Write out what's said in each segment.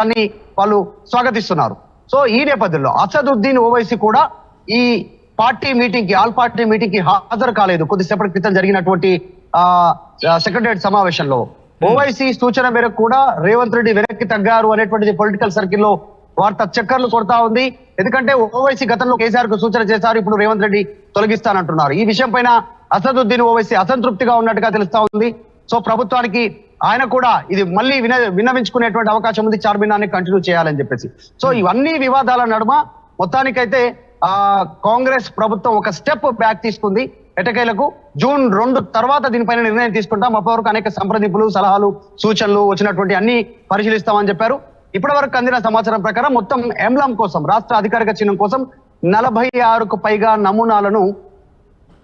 దాన్ని వాళ్ళు స్వాగతిస్తున్నారు. సో ఈ నేపథ్యంలో అసదుద్దీన్ ఓవైసీ కూడా ఈ పార్టీ మీటింగ్ కి ఆల్ పార్టీ మీటింగ్ కి హాజరు కాలేదు. కొద్దిసేపటి క్రితం జరిగినటువంటి సెక్రటరియట్ సమావేశంలో ఓవైసీ సూచన మేరకు కూడా రేవంత్ రెడ్డి వెనక్కి తగ్గారు అనేటువంటిది పొలిటికల్ సర్కిల్లో వార్త చక్కర్లు కొడతా ఉంది. ఎందుకంటే ఓవైసీ గతంలో కేసీఆర్ కు సూచన చేశారు, ఇప్పుడు రేవంత్ రెడ్డి తొలగిస్తానంటున్నారు. ఈ విషయం పైన అసదుద్దీన్ ఓవైసీ అసంతృప్తిగా ఉన్నట్టుగా తెలుస్తా ఉంది. సో ప్రభుత్వానికి ఆయన కూడా ఇది మళ్ళీ విన్నవించుకునేటువంటి అవకాశం ఉంది, చార్మినార్ని కంటిన్యూ చేయాలని చెప్పేసి. సో ఇవన్నీ వివాదాల నడుమ మొత్తానికైతే కాంగ్రెస్ ప్రభుత్వం ఒక స్టెప్ బ్యాక్ తీసుకుంది. ఎటకేలకు జూన్ 2 తర్వాత దీనిపైన నిర్ణయం తీసుకుంటాం, అప్పటివరకు అనేక సంప్రదింపులు, సలహాలు, సూచనలు వచ్చినటువంటి అన్ని పరిశీలిస్తామని చెప్పారు. ఇప్పటి వరకు అందిన సమాచారం ప్రకారం మొత్తం ఎంబ్లం కోసం, రాష్ట్ర అధికారిక చిహ్నం కోసం 46కు పైగా నమూనాలను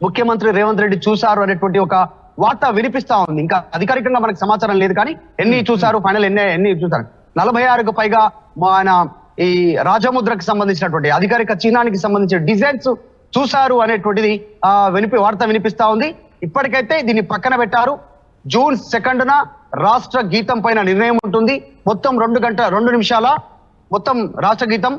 ముఖ్యమంత్రి రేవంత్ రెడ్డి చూశారు అనేటువంటి ఒక వార్త వినిపిస్తా ఉంది. ఇంకా అధికారికంగా మనకు సమాచారం లేదు, కానీ ఎన్ని చూశారు, ఫైనల్ ఎన్ని చూశారు, 46కు పైగా ఆయన ఈ రాజముద్రకు సంబంధించినటువంటి అధికారిక చిహ్నానికి సంబంధించిన డిజైన్స్ చూశారు అనేటువంటిది వార్త వినిపిస్తా ఉంది. ఇప్పటికైతే దీన్ని పక్కన పెట్టారు. జూన్ 2న రాష్ట్ర గీతం పైన నిర్ణయం ఉంటుంది. మొత్తం 2 నిమిషాల మొత్తం రాష్ట్ర గీతం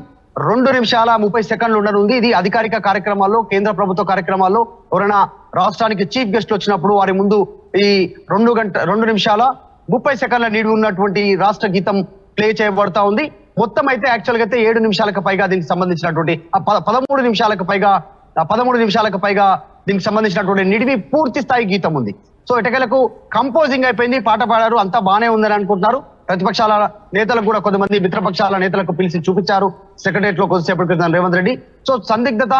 2 నిమిషాల 30 సెకండ్లు ఉండనుంది. ఇది అధికారిక కార్యక్రమాల్లో, కేంద్ర ప్రభుత్వ కార్యక్రమాల్లో ఎవరైనా రాష్ట్రానికి చీఫ్ గెస్ట్ వచ్చినప్పుడు వారి ముందు ఈ 2 నిమిషాల 30 సెకండ్ల నిడివి ఉన్నటువంటి రాష్ట్ర గీతం ప్లే చేయబడతా ఉంది. మొత్తం అయితే యాక్చువల్ గా అయితే 7 నిమిషాలకు పైగా దీనికి సంబంధించినటువంటి 13 నిమిషాలకు పైగా దీనికి సంబంధించినటువంటి నిడివి పూర్తి స్థాయి గీతం ఉంది. సో ఎటకెలకు కంపోజింగ్ అయిపోయింది, పాట పాడారు, అంతా బానే ఉందని అనుకుంటున్నారు. ప్రతిపక్షాల నేతలకు కూడా కొంతమంది మిత్రపక్షాల నేతలకు పిలిచి చూపించారు సెక్రటరియట్ లో కొద్దిసేపటి క్రితం రేవంత్ రెడ్డి. సో సందిగ్ధత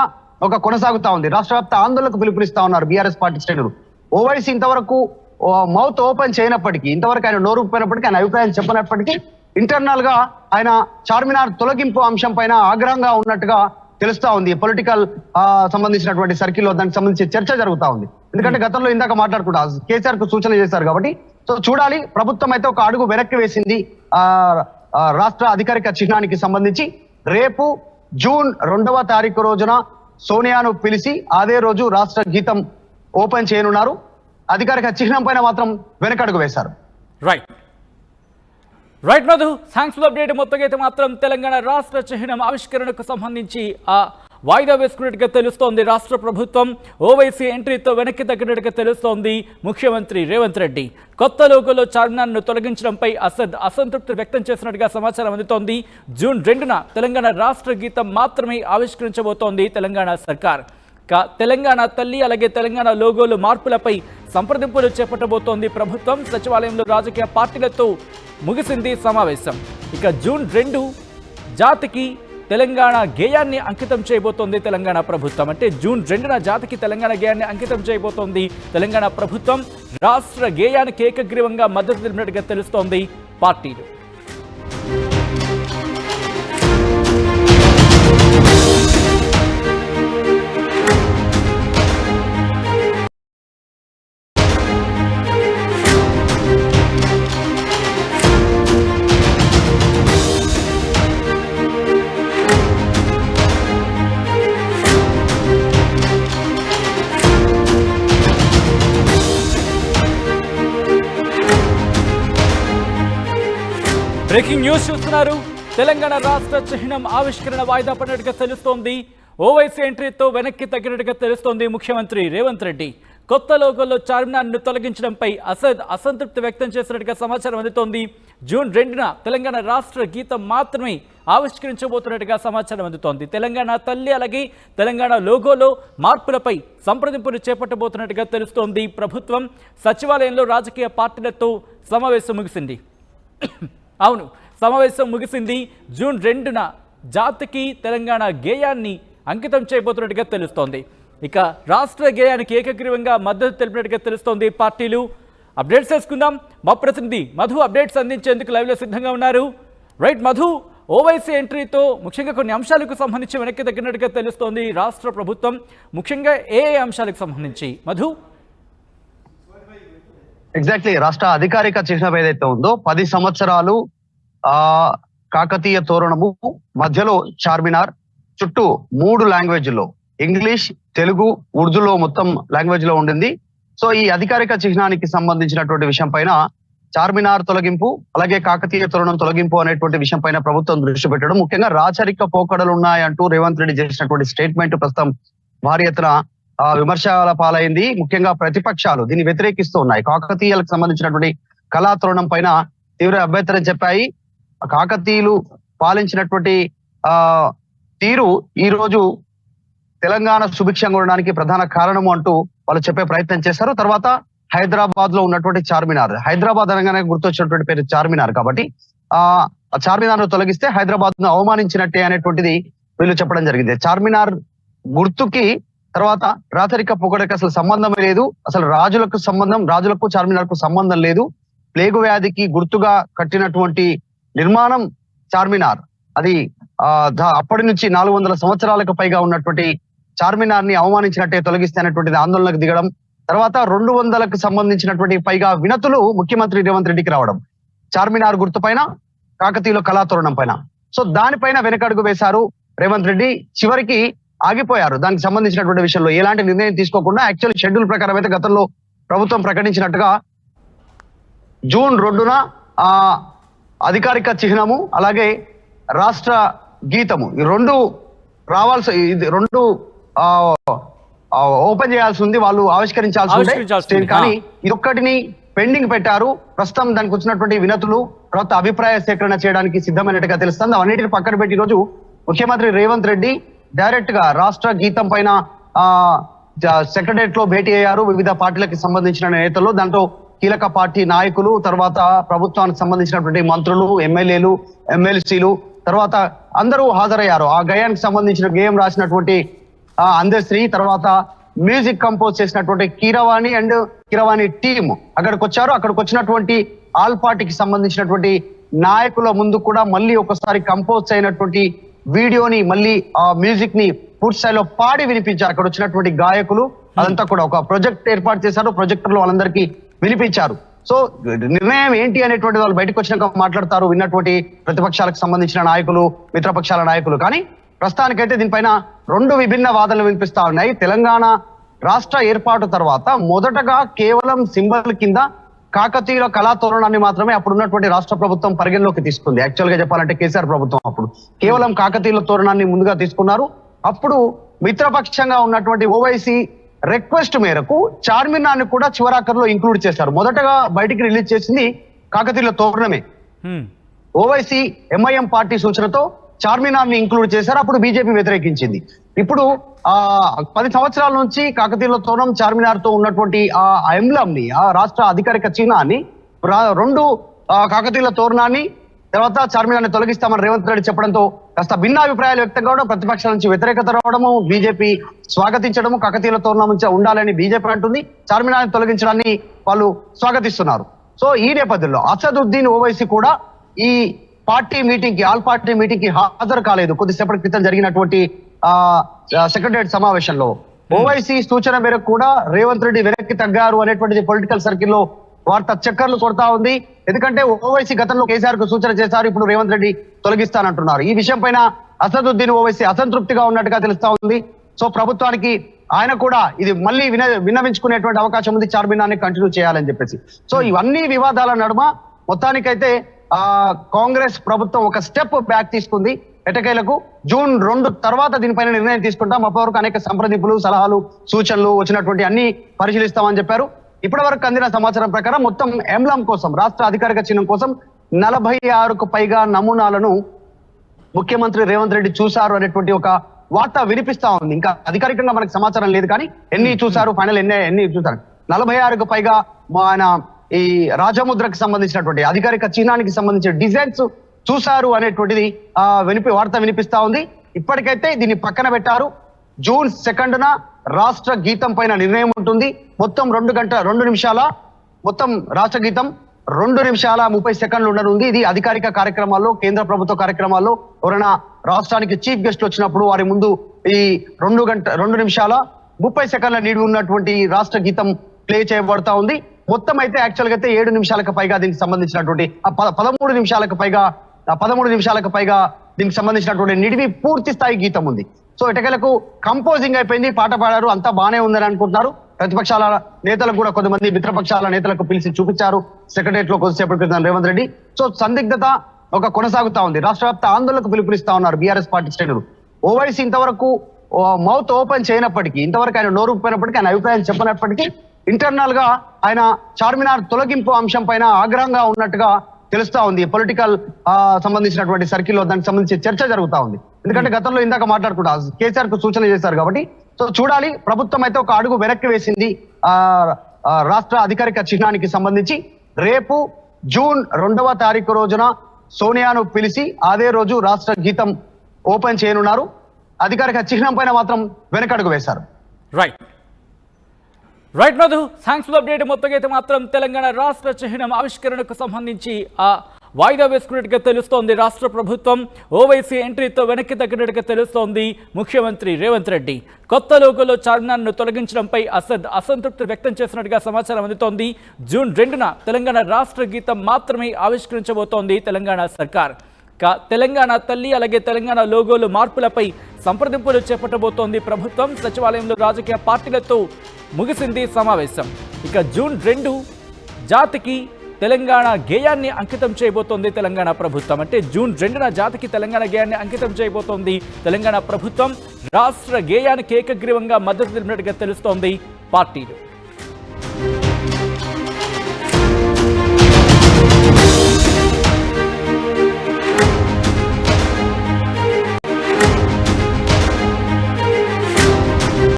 కొనసాగుతా ఉంది. రాష్ట్ర వ్యాప్త ఆందోళనకు పిలుపునిస్తా ఉన్నారు బీఆర్ఎస్ పార్టీ శ్రేణులు. ఓవైసీ ఇంతవరకు మౌత్ ఓపెన్ చేయనప్పటికీ, ఇంతవరకు ఆయన నోరు పోయినప్పటికీ, ఆయన అభిప్రాయం చెప్పినప్పటికీ ఇంటర్నల్ గా ఆయన చార్మినార్ తొలగింపు అంశం పైన ఆగ్రహంగా ఉన్నట్టుగా తెలుస్తా ఉంది. పొలిటికల్ సంబంధించినటువంటి సర్కిల్లో దానికి సంబంధించి చర్చ జరుగుతా ఉంది. ఎందుకంటే గతంలో ఇందాక మాట్లాడుకుంటా కేసీఆర్ కు సూచన చేశారు కాబట్టి. సో చూడాలి, ప్రభుత్వం అయితే ఒక అడుగు వెనక్కి వేసింది రాష్ట్ర అధికారిక చిహ్నానికి సంబంధించి. రేపు జూన్ 2వ తారీఖు రోజున సోనియాను పిలిచి అదే రోజు రాష్ట్ర గీతం ఓపెన్ చేయనున్నారు. అధికారిక చిహ్నం పైన మాత్రం వెనకడుగు వేశారు. Right Madhu, thanks for update. మొత్తంగా అయితే మాత్రం తెలంగాణ రాష్ట్ర చిహ్నం ఆవిష్కరణకు సంబంధించి వాయిదా వేసుకున్నట్టుగా తెలుస్తోంది. రాష్ట్ర ప్రభుత్వం ఓవైసీ ఎంట్రీతో వెనక్కి తగ్గినట్టుగా తెలుస్తోంది. ముఖ్యమంత్రి రేవంత్ రెడ్డి కొత్త లోగోలో చార్మినార్ను తొలగించడంపై అసంతృప్తి వ్యక్తం చేసినట్టుగా సమాచారం అందుతోంది. జూన్ 2న తెలంగాణ రాష్ట్ర గీతం మాత్రమే ఆవిష్కరించబోతోంది తెలంగాణ సర్కార్. తెలంగాణ తల్లి అలాగే తెలంగాణ లోగోలు మార్పులపై సంప్రదింపులు చేపట్టబోతోంది ప్రభుత్వం. సచివాలయంలో రాజకీయ పార్టీలతో ముగిసింది సమావేశం. ఇక జూన్ 2 జాతికి తెలంగాణ గేయాన్ని అంకితం చేయబోతోంది తెలంగాణ ప్రభుత్వం. అంటే జూన్ 2న జాతికి తెలంగాణ గేయాన్ని అంకితం చేయబోతోంది తెలంగాణ ప్రభుత్వం. రాష్ట్ర గేయానికి ఏకగ్రీవంగా మద్దతు తెలిపినట్టుగా తెలుస్తోంది పార్టీలు. బ్రేకింగ్ న్యూస్ చూస్తున్నారు. తెలంగాణ రాష్ట్ర చిహ్నం ఆవిష్కరణ వాయిదా పడినట్టుగా తెలుస్తోంది. ఓవైసీ ఎంట్రీతో వెనక్కి తగ్గినట్టుగా తెలుస్తోంది ముఖ్యమంత్రి రేవంత్ రెడ్డి. కొత్త లోగోలో చార్మినార్ను తొలగించడంపై అసంతృప్తి వ్యక్తం చేసినట్టుగా సమాచారం అందుతోంది. జూన్ 2న తెలంగాణ రాష్ట్ర గీతం మాత్రమే ఆవిష్కరించబోతున్నట్టుగా సమాచారం అందుతోంది. తెలంగాణ తల్లి అలాగే తెలంగాణ లోగోలో మార్పులపై సంప్రదింపులు చేపట్టబోతున్నట్టుగా తెలుస్తోంది ప్రభుత్వం. సచివాలయంలో రాజకీయ పార్టీలతో సమావేశం ముగిసింది. అవును, సమావేశం ముగిసింది. జూన్ 2న జాతికి తెలంగాణ గేయాన్ని అంకితం చేయబోతున్నట్టుగా తెలుస్తోంది. ఇక రాష్ట్ర గేయానికి ఏకగ్రీవంగా మద్దతు తెలిపినట్టుగా తెలుస్తోంది పార్టీలు. అప్డేట్స్ చేసుకుందాం. మా ప్రతినిధి మధు అప్డేట్స్ అందించేందుకు లైవ్లో సిద్ధంగా ఉన్నారు. రైట్ మధు, ఓవైసీ ఎంట్రీతో ముఖ్యంగా కొన్ని అంశాలకు సంబంధించి వెనక్కి తగ్గినట్టుగా తెలుస్తోంది రాష్ట్ర ప్రభుత్వం. ముఖ్యంగా ఏ అంశాలకు సంబంధించి మధు? ఎగ్జాక్ట్లీ, రాష్ట్ర అధికారిక చిహ్నం ఏదైతే ఉందో 10 సంవత్సరాలు కాకతీయ తోరణము, మధ్యలో చార్మినార్, చుట్టూ 3 లాంగ్వేజ్లో ఇంగ్లీష్, తెలుగు, ఉర్దూలో మొత్తం లాంగ్వేజ్ లో ఉండింది. సో ఈ అధికారిక చిహ్నానికి సంబంధించినటువంటి విషయం పైన చార్మినార్ తొలగింపు అలాగే కాకతీయ తోరణం తొలగింపు అనేటువంటి విషయం పైన ప్రభుత్వం దృష్టి పెట్టడం, ముఖ్యంగా రాచరిక పోకడలు ఉన్నాయంటూ రేవంత్ రెడ్డి చేసినటువంటి స్టేట్మెంట్ ప్రస్తుతం భారీ ఎత్తున విమర్శల పాలైంది. ముఖ్యంగా ప్రతిపక్షాలు దీన్ని వ్యతిరేకిస్తూ ఉన్నాయి. కాకతీయులకు సంబంధించినటువంటి కళా తోరణం పైన తీవ్ర అభ్యంతరం చెప్పాయి. కాకతీయులు పాలించినటువంటి తీరు ఈ రోజు తెలంగాణ సుభిక్షంగా ఉండడానికి ప్రధాన కారణము అంటూ వాళ్ళు చెప్పే ప్రయత్నం చేశారు. తర్వాత హైదరాబాద్ లో ఉన్నటువంటి చార్మినార్, హైదరాబాద్ అనగానే గుర్తొచ్చినటువంటి పేరు చార్మినార్ కాబట్టి ఆ చార్మినార్ ను తొలగిస్తే హైదరాబాద్ ను అవమానించినట్టే అనేటువంటిది వీళ్ళు చెప్పడం జరిగింది. చార్మినార్ గుర్తుకి తర్వాత రాచరిక పొగడకి అసలు సంబంధమే లేదు. అసలు రాజులకు చార్మినార్ కు సంబంధం లేదు. ప్లేగు వ్యాధికి గుర్తుగా కట్టినటువంటి నిర్మాణం చార్మినార్. అది అప్పటి నుంచి 400 సంవత్సరాలకు పైగా ఉన్నటువంటి చార్మినార్ ని అవమానించినట్టే తొలగిస్తే అనేటువంటిది ఆందోళనకు దిగడం. తర్వాత 200కు సంబంధించినటువంటి పైగా వినతులు ముఖ్యమంత్రి రేవంత్ రెడ్డికి రావడం చార్మినార్ గుర్తు పైన, కాకతీయుల కళాతోరణం పైన. సో దానిపైన వెనకడుగు వేశారు రేవంత్ రెడ్డి. చివరికి ఆగిపోయారు. దానికి సంబంధించినటువంటి విషయంలో ఎలాంటి నిర్ణయం తీసుకోకుండా యాక్చువల్ షెడ్యూల్ ప్రకారం అయితే గతంలో ప్రభుత్వం ప్రకటించినట్టుగా జూన్ 2న అధికారిక చిహ్నము అలాగే రాష్ట్ర గీతము ఈ రెండు ఓపెన్ చేయాల్సి ఉంది, వాళ్ళు ఆవిష్కరించాల్సి ఉంది. కానీ ఇదొక్కటిని పెండింగ్ పెట్టారు. ప్రస్తుతం దానికి వచ్చినటువంటి వినతులు తర్వాత అభిప్రాయ సేకరణ చేయడానికి సిద్ధమైనట్టుగా తెలుస్తుంది. అవన్నిటిని పక్కన పెట్టి ఈ రోజు ముఖ్యమంత్రి రేవంత్ రెడ్డి డైరెక్ట్ గా రాష్ట్ర గీతం పైన సెక్రటరియట్ లో భేటీ అయ్యారు వివిధ పార్టీలకు సంబంధించిన నేతలు. దాంట్లో కీలక పార్టీ నాయకులు, తర్వాత ప్రభుత్వానికి సంబంధించినటువంటి మంత్రులు, ఎమ్మెల్యేలు, ఎమ్మెల్సీలు, తర్వాత అందరూ హాజరయ్యారు. ఆ గయానికి సంబంధించిన గేయం రాసినటువంటి అందశ్రీ, తర్వాత మ్యూజిక్ కంపోజ్ చేసినటువంటి కీరవాణి టీమ్ అక్కడికి వచ్చారు. అక్కడికి వచ్చినటువంటి ఆల్ పార్టీకి సంబంధించినటువంటి నాయకుల ముందు కూడా మళ్ళీ ఒకసారి కంపోజ్ అయినటువంటి వీడియోని మళ్ళీ ఆ మ్యూజిక్ ని పూర్తి స్థాయిలో పాడి వినిపించారు. అక్కడ వచ్చినటువంటి గాయకులు అదంతా కూడా ఒక ప్రాజెక్ట్ ఏర్పాటు చేశారు. ప్రొజెక్టర్ లో వాళ్ళందరికీ వినిపించారు. సో నిర్ణయం ఏంటి అనేటువంటి వాళ్ళు బయటకు వచ్చినాక మాట్లాడతారు విన్నటువంటి ప్రతిపక్షాలకు సంబంధించిన నాయకులు, మిత్రపక్షాల నాయకులు. కానీ ప్రస్తుతానికైతే దీనిపైన 2 విభిన్న వాదనలు వినిపిస్తా ఉన్నాయి. తెలంగాణ రాష్ట్ర ఏర్పాటు తర్వాత మొదటగా కేవలం సింబల్ కింద కాకతీయుల కళాతోరణాన్ని మాత్రమే అప్పుడున్నటువంటి రాష్ట్ర ప్రభుత్వం పరిగణలోకి తీసుకుంది. యాక్చువల్ గా చెప్పాలంటే కేసీఆర్ ప్రభుత్వం అప్పుడు కేవలం కాకతీయుల తోరణాన్ని ముందుగా తీసుకున్నారు. అప్పుడు మిత్రపక్షంగా ఉన్నటువంటి ఓవైసీ రిక్వెస్ట్ మేరకు చార్మినార్ ని కూడా చివరాఖరులో ఇంక్లూడ్ చేశారు. మొదటగా బయటికి రిలీజ్ చేసింది కాకతీయుల తోరణమే. ఓవైసీ ఎంఐఎం పార్టీ సూచనతో చార్మినార్ ని ఇంక్లూడ్ చేశారు. అప్పుడు బీజేపీ వ్యతిరేకించింది. ఇప్పుడు 10 సంవత్సరాల నుంచి కాకతీయుల తోరణం చార్మినార్ తో ఉన్నటువంటి ఆ ఎంబ్లం ని, ఆ రాష్ట్ర అధికారిక చిహ్నాన్ని 2 కాకతీయుల తోరణాన్ని తర్వాత చార్మినార్ ని తొలగిస్తామని రేవంత్ రెడ్డి చెప్పడంతో కాస్త భిన్నాభిప్రాయాలు వ్యక్తం కావడం, ప్రతిపక్షాల నుంచి వ్యతిరేకత రావడము, బీజేపీ స్వాగతించడము. కాకతీయుల తోరణం నుంచి ఉండాలని బీజేపీ అంటుంది, చార్మినార్ ని తొలగించడాన్ని వాళ్ళు స్వాగతిస్తున్నారు. సో ఈ నేపథ్యంలో అసదుద్దీన్ ఓవైసీ కూడా ఈ పార్టీ మీటింగ్ కి, ఆల్ పార్టీ మీటింగ్ కి హాజరు కాలేదు. కొద్దిసేపటి క్రితం జరిగినటువంటి సెక్రటరియట్ సమావేశంలో ఓవైసీ సూచన మేరకు కూడా రేవంత్ రెడ్డి వెనక్కి తగ్గారు అనేటువంటిది పొలిటికల్ సర్కిల్లో వార్త చక్కర్లు కొడతా ఉంది. ఎందుకంటే ఓవైసీ గతంలో కేసీఆర్ కు సూచన చేశారు, ఇప్పుడు రేవంత్ రెడ్డి తొలగిస్తానంటున్నారు. ఈ విషయం పైన అసదుద్దీన్ ఓవైసీ అసంతృప్తిగా ఉన్నట్టుగా తెలుస్తా ఉంది. సో ప్రభుత్వానికి ఆయన కూడా ఇది మళ్ళీ విన్నవించుకునేటువంటి అవకాశం ఉంది, చార్మినార్ ని కంటిన్యూ చేయాలని చెప్పేసి. సో ఇవన్నీ వివాదాల నడుమ మొత్తానికైతే కాంగ్రెస్ ప్రభుత్వం ఒక స్టెప్ బ్యాక్ తీసుకుంది. ఎటకేలకు జూన్ 2 తర్వాత దీనిపైన నిర్ణయం తీసుకుంటాం. అప్పటివరకు అనేక సంప్రదింపులు, సలహాలు, సూచనలు వచ్చినటువంటి అన్ని పరిశీలిస్తామని చెప్పారు. ఇప్పటి వరకు అందిన సమాచారం ప్రకారం మొత్తం ఎంబ్లం కోసం, రాష్ట్ర అధికారిక చిహ్నం కోసం 46కు పైగా నమూనాలను ముఖ్యమంత్రి రేవంత్ రెడ్డి చూశారు అనేటువంటి ఒక వార్త వినిపిస్తా ఉంది. ఇంకా అధికారికంగా మనకు సమాచారం లేదు, కానీ ఎన్ని చూశారు, ఫైనల్ ఎన్ని చూశారు, 46కు పైగా ఆయన ఈ రాజముద్రకు సంబంధించినటువంటి అధికారిక చిహ్నానికి సంబంధించిన డిజైన్స్ చూశారు అనేటువంటిది వార్త వినిపిస్తా ఉంది. ఇప్పటికైతే దీన్ని పక్కన పెట్టారు. జూన్ 2న రాష్ట్ర గీతం పైన నిర్ణయం ఉంటుంది. మొత్తం 2 నిమిషాల మొత్తం రాష్ట్ర గీతం 2 నిమిషాల 30 సెకండ్లు ఉండనుంది. ఇది అధికారిక కార్యక్రమాల్లో, కేంద్ర ప్రభుత్వ కార్యక్రమాల్లో ఎవరైనా రాష్ట్రానికి చీఫ్ గెస్ట్ వచ్చినప్పుడు వారి ముందు ఈ 2 నిమిషాల 30 సెకండ్ల నిడివి ఉన్నటువంటి రాష్ట్ర గీతం ప్లే చేయబడతా ఉంది. మొత్తం అయితే యాక్చువల్ గా అయితే 7 నిమిషాలకు పైగా దీనికి సంబంధించినటువంటి 13 నిమిషాలకు పైగా దీనికి సంబంధించినటువంటి నిడివి పూర్తి స్థాయి గీతం ఉంది. సో ఎటకేలకు కంపోజింగ్ అయిపోయింది, పాట పాడారు, అంతా బానే ఉందని అనుకుంటున్నారు. ప్రతిపక్షాల నేతలకు కూడా కొంతమంది మిత్రపక్షాల నేతలకు పిలిచి చూపించారు సెక్రటరియట్ లో కొద్దిసేపటి క్రితం రేవంత్ రెడ్డి. సో సందిగ్ధత ఒక కొనసాగుతా ఉంది. రాష్ట్ర వ్యాప్త ఆందోళనకు పిలుపునిస్తా ఉన్నారు బీఆర్ఎస్ పార్టీ శ్రేణులు. ఓవైసీ ఇంతవరకు మౌత్ ఓపెన్ చేయనప్పటికీ, ఇంతవరకు ఆయన నోరు పోయినప్పటికీ, ఆయన అభిప్రాయం చెప్పనప్పటికీ ఇంటర్నల్ గా ఆయన చార్మినార్ తొలగింపు అంశం పైన ఆగ్రహంగా ఉన్నట్టుగా తెలుస్తా ఉంది. పొలిటికల్ సంబంధించినటువంటి సర్కిల్లో దానికి సంబంధించి చర్చ జరుగుతా ఉంది. ఎందుకంటే గతంలో ఇందాక మాట్లాడుకుంటా కేసీఆర్ కు సూచన చేశారు కాబట్టి. సో చూడాలి, ప్రభుత్వం అయితే ఒక అడుగు వెనక్కి వేసింది రాష్ట్ర అధికారిక చిహ్నానికి సంబంధించి. రేపు జూన్ 2వ తారీఖు రోజున సోనియాను పిలిచి అదే రోజు రాష్ట్ర గీతం ఓపెన్ చేయనున్నారు. అధికారిక చిహ్నం పైన మాత్రం వెనకడుగు వేశారు. Right Madhu, thanks for update. మొత్తంగా అయితే మాత్రం తెలంగాణ రాష్ట్ర చిహ్నం ఆవిష్కరణకు సంబంధించి వాయిదా వేసుకున్నట్టుగా తెలుస్తోంది. రాష్ట్ర ప్రభుత్వం ఓవైసీ ఎంట్రీతో వెనక్కి తగ్గినట్టుగా తెలుస్తోంది. ముఖ్యమంత్రి రేవంత్ రెడ్డి కొత్త లోగోలో చార్మినార్ను తొలగించడంపై అసంతృప్తి వ్యక్తం చేసినట్టుగా సమాచారం అందుతోంది. జూన్ 2న తెలంగాణ రాష్ట్ర గీతం మాత్రమే ఆవిష్కరించబోతోంది తెలంగాణ సర్కార్. తెలంగాణ తల్లి అలాగే తెలంగాణ లోగోలు మార్పులపై సంప్రదింపులు చేపట్టబోతోంది ప్రభుత్వం. సచివాలయంలో రాజకీయ పార్టీలతో ముగిసింది సమావేశం. ఇక జూన్ 2 జాతికి తెలంగాణ గేయాన్ని అంకితం చేయబోతోంది తెలంగాణ ప్రభుత్వం. అంటే జూన్ 2న జాతికి తెలంగాణ గేయాన్ని అంకితం చేయబోతోంది తెలంగాణ ప్రభుత్వం. రాష్ట్ర గేయానికి ఏకగ్రీవంగా మద్దతు తెలిపినట్టుగా తెలుస్తోంది పార్టీలు.